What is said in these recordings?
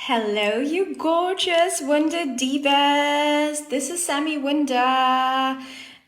Hello, you gorgeous Wonder Divas. This is Sammy Wonder,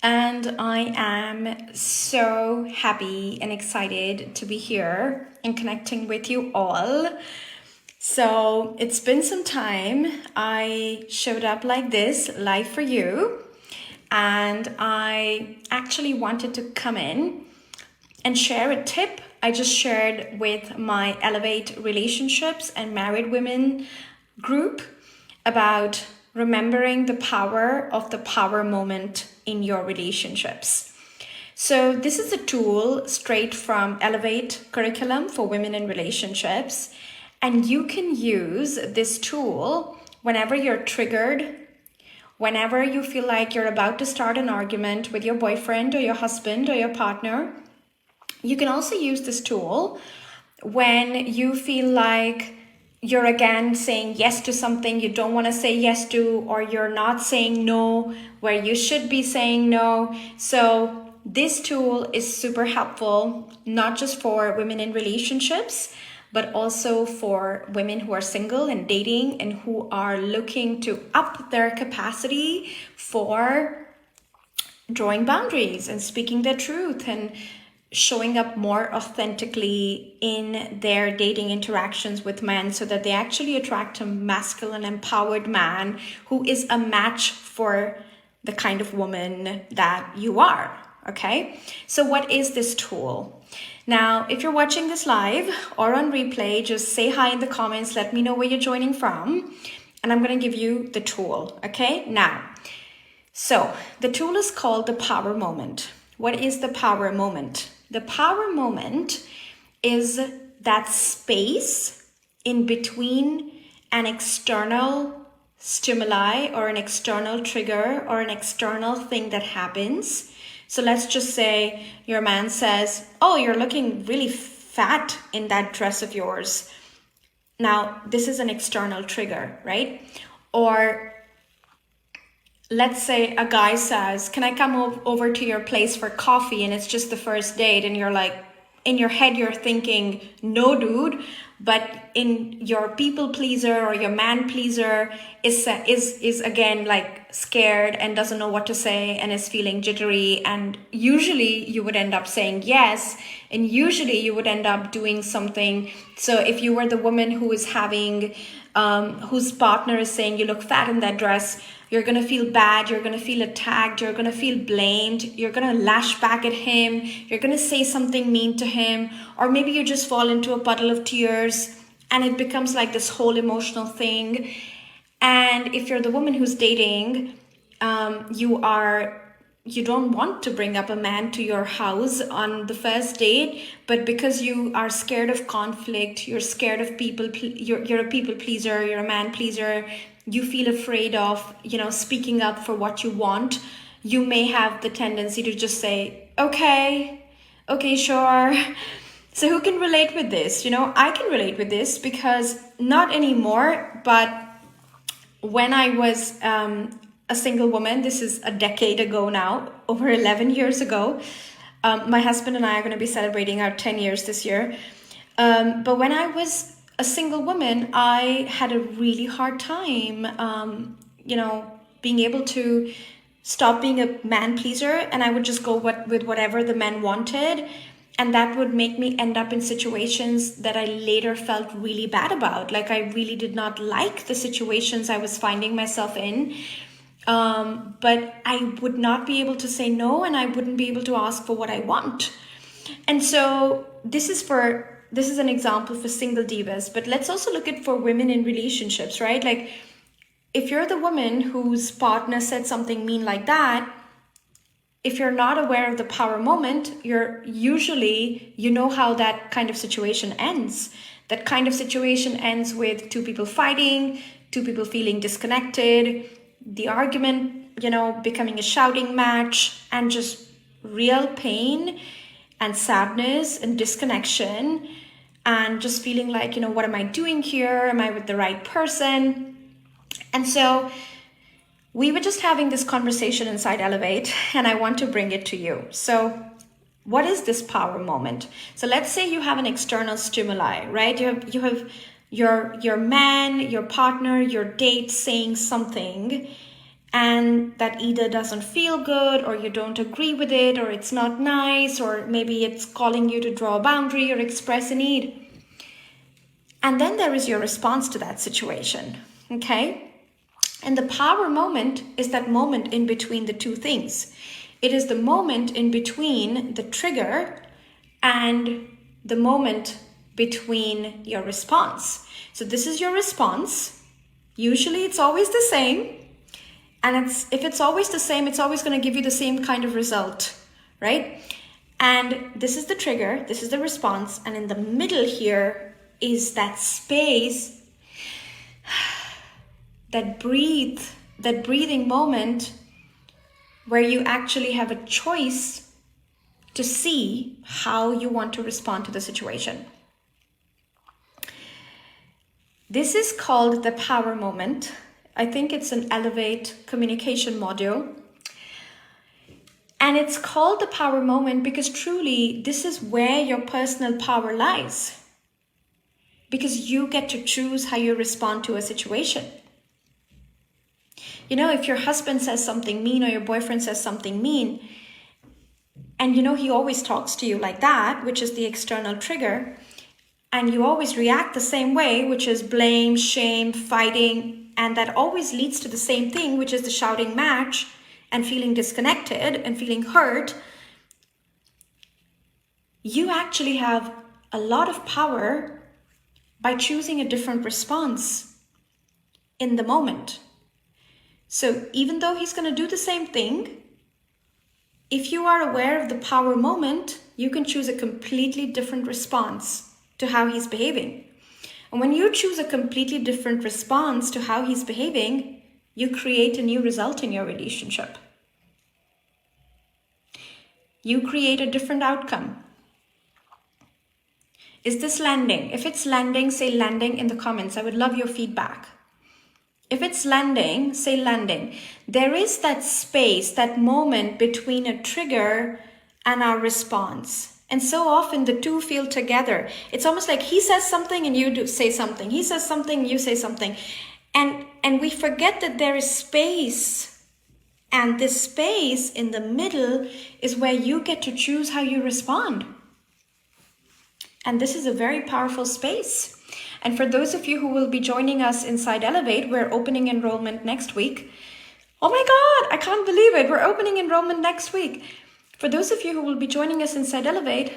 and I am so happy and excited to be here and connecting with you all. So, it's been some time. I showed up like this live for you, and I actually wanted to come in and share a tip I just shared with my Elevate Relationships and Married Women group about remembering the power of the power moment in your relationships. So this is a tool straight from Elevate curriculum for women in relationships. And you can use this tool whenever you're triggered, whenever you feel like you're about to start an argument with your boyfriend or your husband or your partner. You can also use this tool when you feel like you're again saying yes to something you don't want to say yes to, or you're not saying no where you should be saying no. So this tool is super helpful, not just for women in relationships, but also for women who are single and dating and who are looking to up their capacity for drawing boundaries and speaking their truth and showing up more authentically in their dating interactions with men so that they actually attract a masculine, empowered man who is a match for the kind of woman that you are, okay? So what is this tool? Now, if you're watching this live or on replay, just say hi in the comments, let me know where you're joining from, and I'm gonna give you the tool, okay? Now, so the tool is called the power moment. What is the power moment? The power moment is that space in between an external stimuli or an external trigger or an external thing that happens. So let's just say your man says, "Oh, you're looking really fat in that dress of yours." Now, this is an external trigger, right? Or let's say a guy says, "Can I come over to your place for coffee?" And it's just the first date, and you're like, in your head, you're thinking, "No, dude." But in your people pleaser or your man pleaser is again like scared and doesn't know what to say and is feeling jittery. And usually you would end up saying yes, and usually you would end up doing something. So if you were the woman who is having, whose partner is saying you look fat in that dress, you're going to feel bad, you're going to feel attacked, you're going to feel blamed, you're going to lash back at him, you're going to say something mean to him, or maybe you just fall into a puddle of tears and it becomes like this whole emotional thing. And if you're the woman who's dating, you don't want to bring up a man to your house on the first date, but because you are scared of conflict, you're scared of people, you're a people pleaser, you're a man pleaser, you feel afraid of, speaking up for what you want, you may have the tendency to just say, okay, sure. So who can relate with this? I can relate with this because not anymore, but when I was a single woman, this is a decade ago now, over 11 years ago. My husband and I are going to be celebrating our 10 years this year. But when I was a single woman, I had a really hard time, being able to stop being a man pleaser, and I would just go with whatever the men wanted. And that would make me end up in situations that I later felt really bad about. Like I really did not like the situations I was finding myself in. But I would not be able to say no, and I wouldn't be able to ask for what I want. And so this is an example for single divas, but let's also look at for women in relationships, right? Like if you're the woman whose partner said something mean like that, if you're not aware of the power moment, you know how that kind of situation ends. That kind of situation ends with two people fighting, two people feeling disconnected, the argument, becoming a shouting match, and just real pain and sadness and disconnection, and just feeling like, what am I doing here? Am I with the right person? And so we were just having this conversation inside Elevate, and I want to bring it to you. So what is this power moment? So let's say you have an external stimuli, right? You have your man, your partner, your date saying something, and that either doesn't feel good, or you don't agree with it, or it's not nice, or maybe it's calling you to draw a boundary or express a need. And then there is your response to that situation, okay? And the power moment is that moment in between the two things. It is the moment in between the trigger and the moment between your response. So this is your response. Usually it's always the same. And if it's always the same, it's always going to give you the same kind of result, right? And this is the trigger, this is the response. And in the middle here is that space, that breathing moment where you actually have a choice to see how you want to respond to the situation. This is called the power moment. I think it's an Elevate communication module. And it's called the power moment because truly this is where your personal power lies. Because you get to choose how you respond to a situation. You know, if your husband says something mean or your boyfriend says something mean, and you know he always talks to you like that, which is the external trigger, and you always react the same way, which is blame, shame, fighting, and that always leads to the same thing, which is the shouting match and feeling disconnected and feeling hurt, you actually have a lot of power by choosing a different response in the moment. So even though he's going to do the same thing, if you are aware of the power moment, you can choose a completely different response to how he's behaving. And when you choose a completely different response to how he's behaving, you create a new result in your relationship. You create a different outcome. Is this landing? If it's landing, say landing in the comments. I would love your feedback. If it's landing, say landing. There is that space, that moment between a trigger and our response. And so often the two feel together. It's almost like he says something and you say something. He says something, you say something. And we forget that there is space. And this space in the middle is where you get to choose how you respond. And this is a very powerful space. And for those of you who will be joining us inside Elevate, we're opening enrollment next week. Oh my God, I can't believe it. We're opening enrollment next week. For those of you who will be joining us inside Elevate,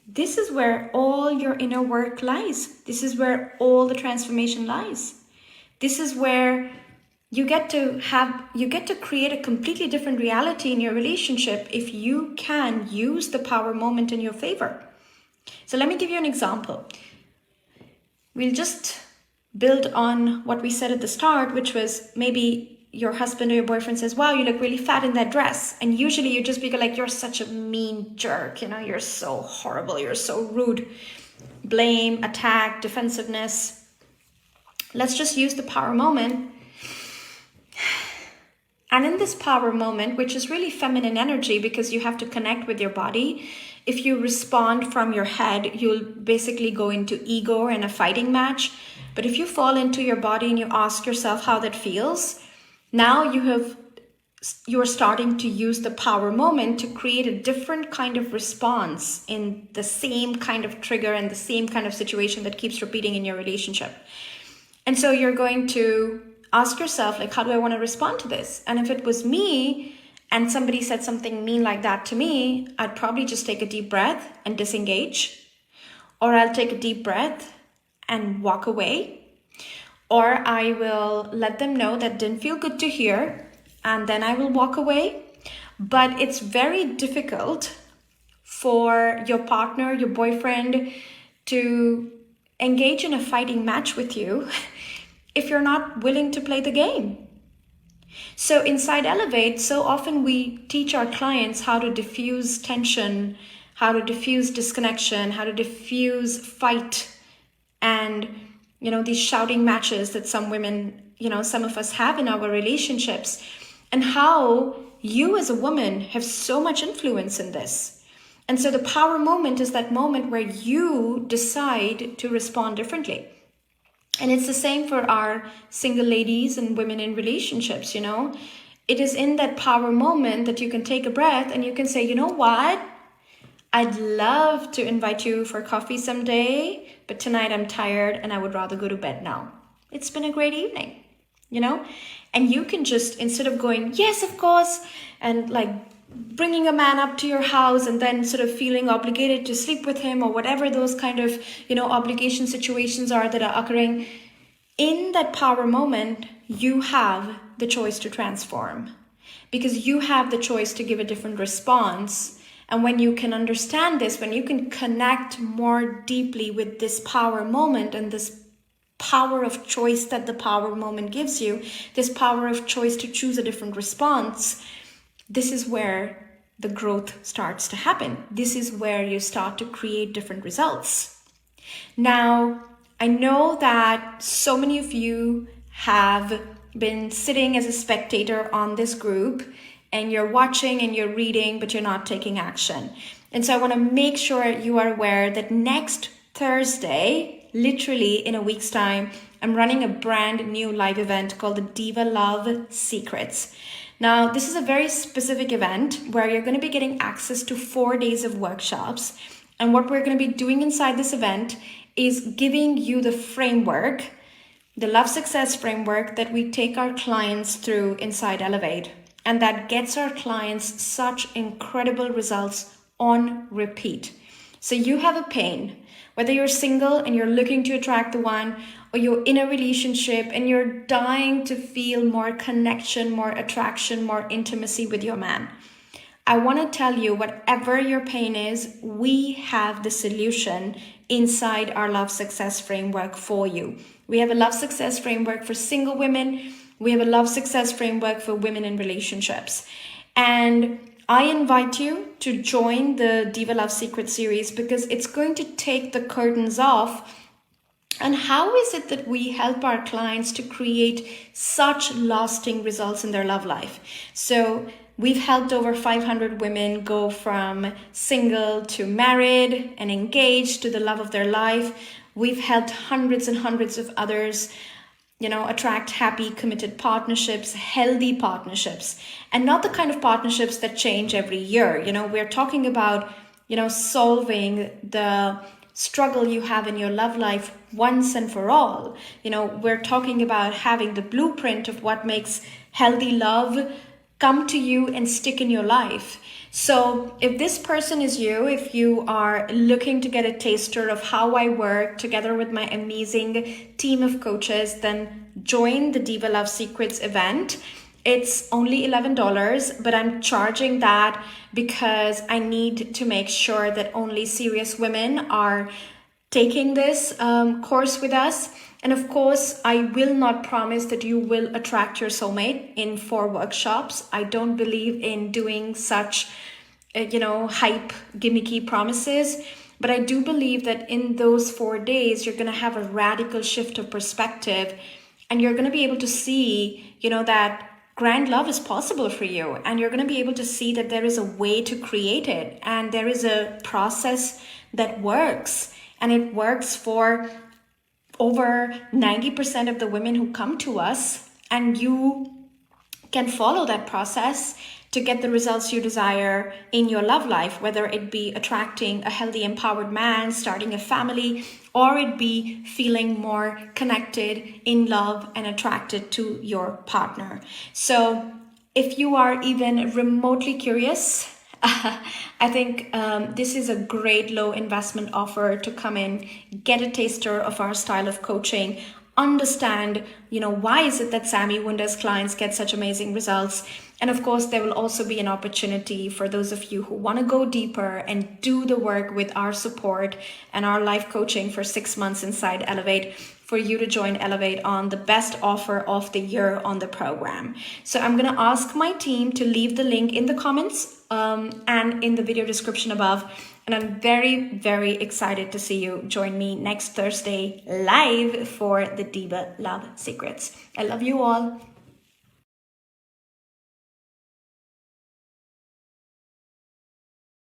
this is where all your inner work lies. This is where all the transformation lies. This is where you get to create a completely different reality in your relationship if you can use the power moment in your favor. So let me give you an example. We'll just build on what we said at the start, which was maybe your husband or your boyfriend says, wow, you look really fat in that dress. And usually you just be like, you're such a mean jerk. You know, you're so horrible. You're so rude. Blame, attack, defensiveness. Let's just use the power moment. And in this power moment, which is really feminine energy because you have to connect with your body, if you respond from your head, you'll basically go into ego and a fighting match. But if you fall into your body and you ask yourself how that feels, now you're starting to use the power moment to create a different kind of response in the same kind of trigger and the same kind of situation that keeps repeating in your relationship. And so you're going to ask yourself, like, how do I want to respond to this? And if it was me, and somebody said something mean like that to me, I'd probably just take a deep breath and disengage. Or I'll take a deep breath and walk away. Or I will let them know that didn't feel good to hear, and then I will walk away. But it's very difficult for your partner, your boyfriend, to engage in a fighting match with you if you're not willing to play the game. So inside Elevate, so often we teach our clients how to diffuse tension, how to diffuse disconnection, how to diffuse fight, and, you know, these shouting matches that some women, you know, some of us have in our relationships, and how you as a woman have so much influence in this. And so the power moment is that moment where you decide to respond differently. And it's the same for our single ladies and women in relationships, you know. It is in that power moment that you can take a breath and you can say, you know what? I'd love to invite you for coffee someday, but tonight I'm tired and I would rather go to bed now. It's been a great evening, you know? And you can just, instead of going, yes, of course, and like bringing a man up to your house and then sort of feeling obligated to sleep with him or whatever those kind of, you know, obligation situations are that are occurring, in that power moment, you have the choice to transform because you have the choice to give a different response. And when you can understand this, when you can connect more deeply with this power moment and this power of choice that the power moment gives you, this power of choice to choose a different response, this is where the growth starts to happen. This is where you start to create different results. Now, I know that so many of you have been sitting as a spectator on this group and you're watching and you're reading, but you're not taking action. And so I want to make sure you are aware that next Thursday, literally in a week's time, I'm running a brand new live event called the Diva Love Secrets. Now, this is a very specific event where you're going to be getting access to 4 days of workshops. And what we're going to be doing inside this event is giving you the framework, the love success framework that we take our clients through inside Elevate. And that gets our clients such incredible results on repeat. So you have a pain, whether you're single and you're looking to attract the one, or you're in a relationship and you're dying to feel more connection, more attraction, more intimacy with your man. I want to tell you, whatever your pain is, we have the solution inside our love success framework for you. We have a love success framework for single women. We have a love success framework for women in relationships. And I invite you to join the Diva Love Secret series because it's going to take the curtains off. And how is it that we help our clients to create such lasting results in their love life? So we've helped over 500 women go from single to married and engaged to the love of their life. We've helped hundreds and hundreds of others, you know, attract happy, committed partnerships, healthy partnerships, and not the kind of partnerships that change every year. You know, we're talking about, you know, solving the struggle you have in your love life once and for all. You know, we're talking about having the blueprint of what makes healthy love come to you and stick in your life. So if this person is you, if you are looking to get a taster of how I work together with my amazing team of coaches, then join the Diva Love Secrets event. It's only $11, but I'm charging that because I need to make sure that only serious women are taking this course with us. And of course, I will not promise that you will attract your soulmate in 4 workshops. I don't believe in doing such, hype, gimmicky promises. But I do believe that in those 4 days, you're going to have a radical shift of perspective. And you're going to be able to see, that grand love is possible for you. And you're going to be able to see that there is a way to create it. And there is a process that works. And it works for over 90% of the women who come to us, and you can follow that process to get the results you desire in your love life, whether it be attracting a healthy, empowered man, starting a family, or it be feeling more connected, in love, and attracted to your partner. So if you are even remotely curious, I think this is a great low investment offer to come in, get a taster of our style of coaching, understand, why is it that Sammy Wunder's clients get such amazing results? And of course, there will also be an opportunity for those of you who want to go deeper and do the work with our support and our life coaching for 6 months inside Elevate, for you to join Elevate on the best offer of the year on the program. So I'm going to ask my team to leave the link in the comments and in the video description above. And I'm very, very excited to see you join me next Thursday live for the Diva Love Secrets. I love you all.